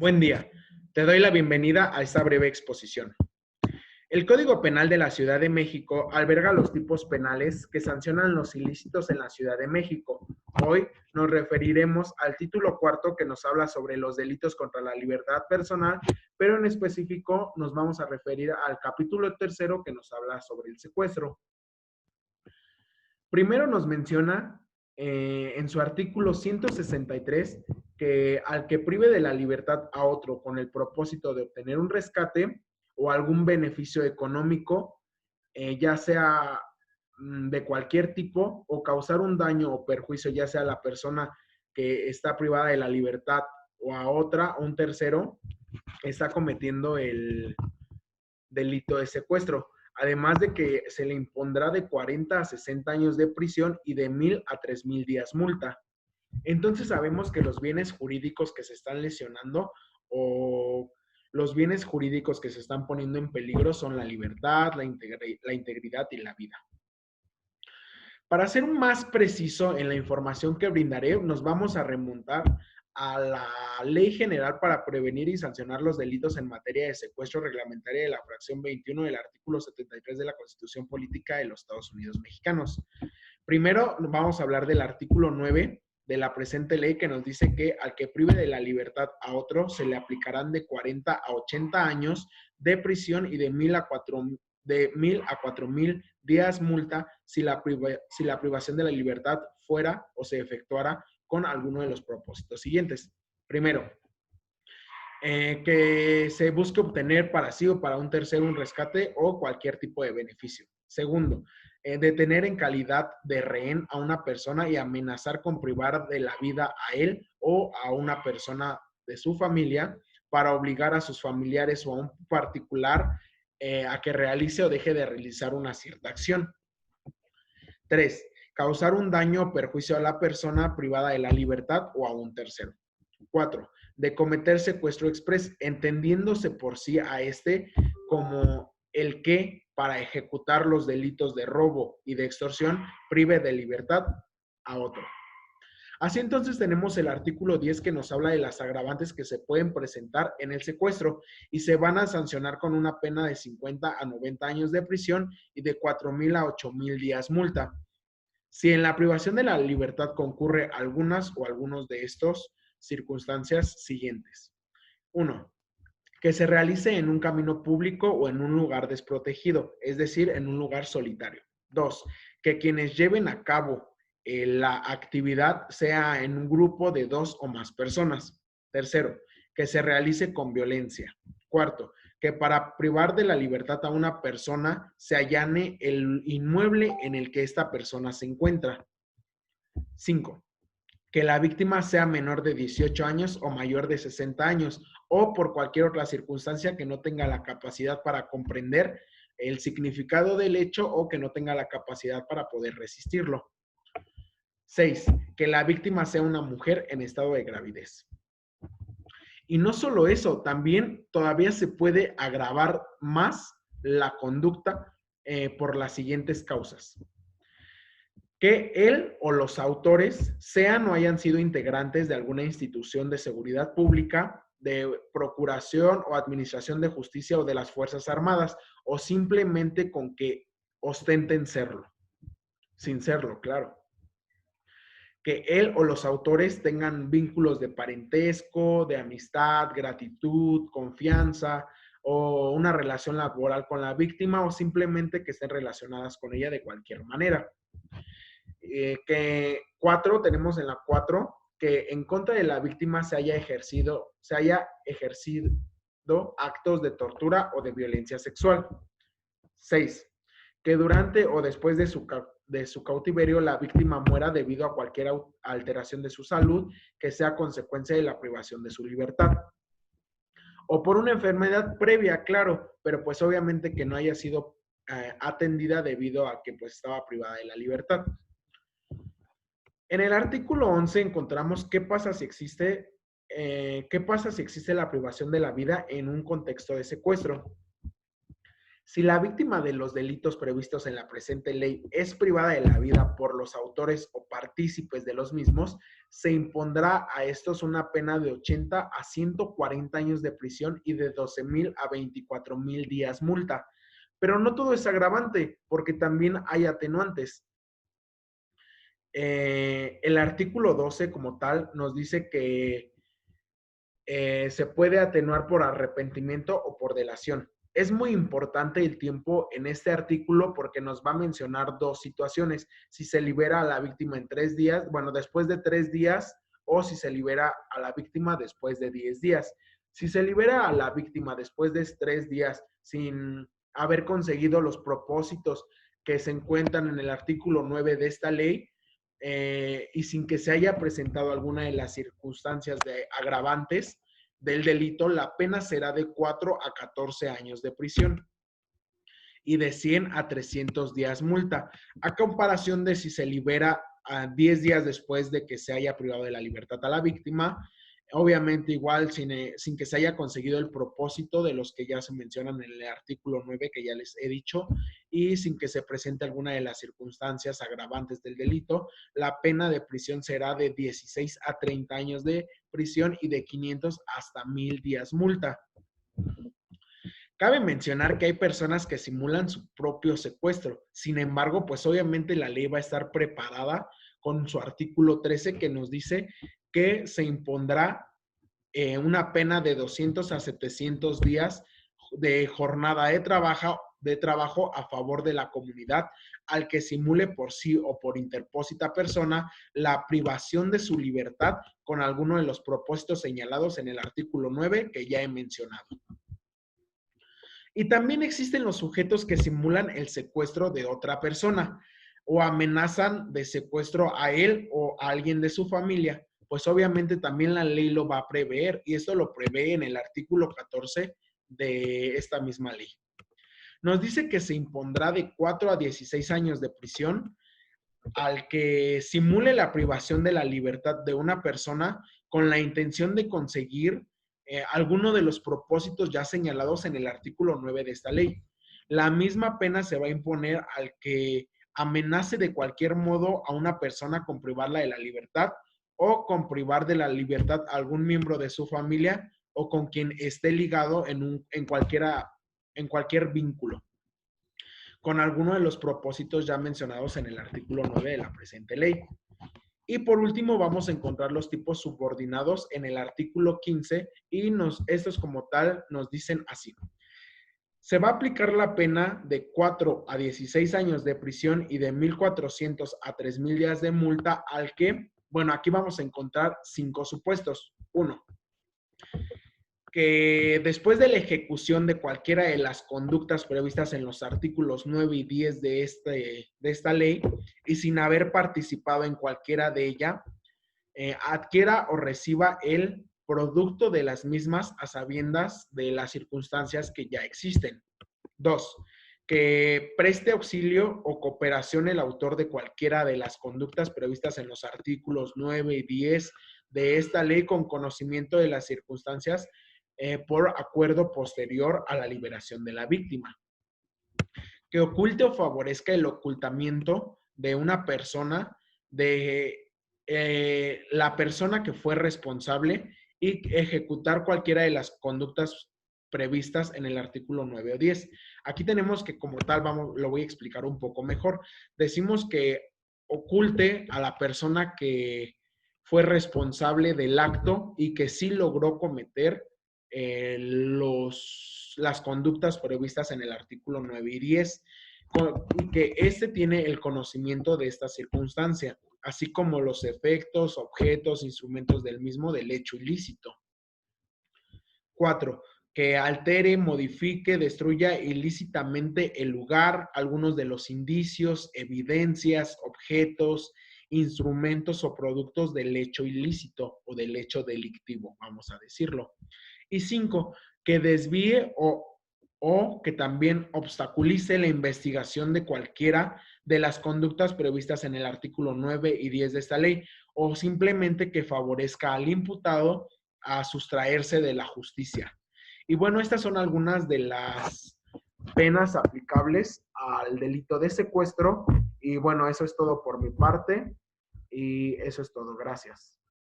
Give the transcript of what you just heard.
Buen día. Te doy la bienvenida a esta breve exposición. El Código Penal de la Ciudad de México alberga los tipos penales que sancionan los ilícitos en la Ciudad de México. Hoy nos referiremos al título cuarto que nos habla sobre los delitos contra la libertad personal, pero en específico nos vamos a referir al capítulo tercero que nos habla sobre el secuestro. Primero nos menciona en su artículo 163 que al que prive de la libertad a otro con el propósito de obtener un rescate o algún beneficio económico, ya sea de cualquier tipo, o causar un daño o perjuicio, ya sea a la persona que está privada de la libertad o a otra, o un tercero, está cometiendo el delito de secuestro. Además de que se le impondrá de 40 a 60 años de prisión y de 1,000 a 3,000 días multa. Entonces sabemos que los bienes jurídicos que se están lesionando o los bienes jurídicos que se están poniendo en peligro son la libertad, la integridad y la vida. Para ser más preciso en la información que brindaré, nos vamos a remontar a la Ley General para Prevenir y Sancionar los Delitos en Materia de Secuestro Reglamentaria de la fracción 21 del artículo 73 de la Constitución Política de los Estados Unidos Mexicanos. Primero vamos a hablar del artículo 9 de la presente ley, que nos dice que al que prive de la libertad a otro se le aplicarán de 40 a 80 años de prisión y de 1,000 a 4,000 días multa si la privación de la libertad fuera o se efectuara con alguno de los propósitos siguientes. Primero, que se busque obtener para sí o para un tercero un rescate o cualquier tipo de beneficio. Segundo, detener en calidad de rehén a una persona y amenazar con privar de la vida a él o a una persona de su familia para obligar a sus familiares o a un particular a que realice o deje de realizar una cierta acción. 3. Causar un daño o perjuicio a la persona privada de la libertad o a un tercero. 4. De cometer secuestro express, entendiéndose por sí a este como el que, para ejecutar los delitos de robo y de extorsión, prive de libertad a otro. Así entonces tenemos el artículo 10 que nos habla de las agravantes que se pueden presentar en el secuestro y se van a sancionar con una pena de 50 a 90 años de prisión y de 4,000 a 8,000 días multa. Si en la privación de la libertad concurre algunas o algunos de estos circunstancias siguientes. 1. Que se realice en un camino público o en un lugar desprotegido, es decir, en un lugar solitario. 2. Que quienes lleven a cabo la actividad sea en un grupo de 2 o más personas. Tercero, que se realice con violencia. Cuarto, que para privar de la libertad a una persona se allane el inmueble en el que esta persona se encuentra. 5. Que la víctima sea menor de 18 años o mayor de 60 años o por cualquier otra circunstancia que no tenga la capacidad para comprender el significado del hecho o que no tenga la capacidad para poder resistirlo. 6. Que la víctima sea una mujer en estado de gravidez. Y no solo eso, también todavía se puede agravar más la conducta por las siguientes causas. Que él o los autores sean o hayan sido integrantes de alguna institución de seguridad pública, de procuración o administración de justicia o de las Fuerzas Armadas, o simplemente con que ostenten serlo, sin serlo, claro. Que él o los autores tengan vínculos de parentesco, de amistad, gratitud, confianza o una relación laboral con la víctima o simplemente que estén relacionadas con ella de cualquier manera. Que 4, tenemos en la 4, que en contra de la víctima se haya ejercido actos de tortura o de violencia sexual. 6. Que durante o después de su cautiverio la víctima muera debido a cualquier alteración de su salud que sea consecuencia de la privación de su libertad. O por una enfermedad previa, claro, pero pues obviamente que no haya sido atendida debido a que pues estaba privada de la libertad. En el artículo 11 encontramos qué pasa si existe la privación de la vida en un contexto de secuestro. Si la víctima de los delitos previstos en la presente ley es privada de la vida por los autores o partícipes de los mismos, se impondrá a estos una pena de 80 a 140 años de prisión y de 12,000 a 24,000 días multa. Pero no todo es agravante, porque también hay atenuantes. El artículo 12 como tal nos dice que se puede atenuar por arrepentimiento o por delación. Es muy importante el tiempo en este artículo porque nos va a mencionar dos situaciones. Si se libera a la víctima en 3 días, bueno, después de 3 días, o si se libera a la víctima después de 10 días. Si se libera a la víctima después de 3 días sin haber conseguido los propósitos que se encuentran en el artículo 9 de esta ley, y sin que se haya presentado alguna de las circunstancias de agravantes del delito, la pena será de 4 a 14 años de prisión y de 100 a 300 días multa, a comparación de si se libera a 10 días después de que se haya privado de la libertad a la víctima, obviamente igual sin que se haya conseguido el propósito de los que ya se mencionan en el artículo 9 que ya les he dicho, y sin que se presente alguna de las circunstancias agravantes del delito, la pena de prisión será de 16 a 30 años de prisión y de 500 hasta 1,000 días multa. Cabe mencionar que hay personas que simulan su propio secuestro. Sin embargo, pues obviamente la ley va a estar preparada con su artículo 13 que nos dice que se impondrá una pena de 200 a 700 días de jornada de trabajo a favor de la comunidad al que simule por sí o por interpósita persona la privación de su libertad con alguno de los propósitos señalados en el artículo 9 que ya he mencionado. Y también existen los sujetos que simulan el secuestro de otra persona o amenazan de secuestro a él o a alguien de su familia. Pues obviamente también la ley lo va a prever y esto lo prevé en el artículo 14 de esta misma ley. Nos dice que se impondrá de 4 a 16 años de prisión al que simule la privación de la libertad de una persona con la intención de conseguir alguno de los propósitos ya señalados en el artículo 9 de esta ley. La misma pena se va a imponer al que amenace de cualquier modo a una persona con privarla de la libertad o con privar de la libertad a algún miembro de su familia o con quien esté ligado en cualquier vínculo con alguno de los propósitos ya mencionados en el artículo 9 de la presente ley. Y por último vamos a encontrar los tipos subordinados en el artículo 15 y estos como tal nos dicen así. Se va a aplicar la pena de 4 a 16 años de prisión y de 1,400 a 3,000 días de multa al que, bueno, aquí vamos a encontrar 5 supuestos. 1, que después de la ejecución de cualquiera de las conductas previstas en los artículos 9 y 10 de esta ley y sin haber participado en cualquiera de ella, adquiera o reciba el producto de las mismas a sabiendas de las circunstancias que ya existen. 2, que preste auxilio o cooperación el autor de cualquiera de las conductas previstas en los artículos 9 y 10 de esta ley con conocimiento de las circunstancias por acuerdo posterior a la liberación de la víctima. Que oculte o favorezca el ocultamiento de una persona, de la persona que fue responsable y ejecutar cualquiera de las conductas previstas en el artículo 9 o 10. Aquí tenemos que como tal, lo voy a explicar un poco mejor. Decimos que oculte a la persona que fue responsable del acto y que sí logró cometer las conductas previstas en el artículo 9 y 10, y que éste tiene el conocimiento de esta circunstancia, así como los efectos, objetos, instrumentos del mismo del hecho ilícito. 4, que altere, modifique, destruya ilícitamente el lugar, algunos de los indicios, evidencias, objetos, instrumentos o productos del hecho ilícito o del hecho delictivo, vamos a decirlo. Y 5, que desvíe o que también obstaculice la investigación de cualquiera de las conductas previstas en el artículo 9 y 10 de esta ley, o simplemente que favorezca al imputado a sustraerse de la justicia. Y bueno, estas son algunas de las penas aplicables al delito de secuestro. Y bueno, eso es todo por mi parte y eso es todo. Gracias.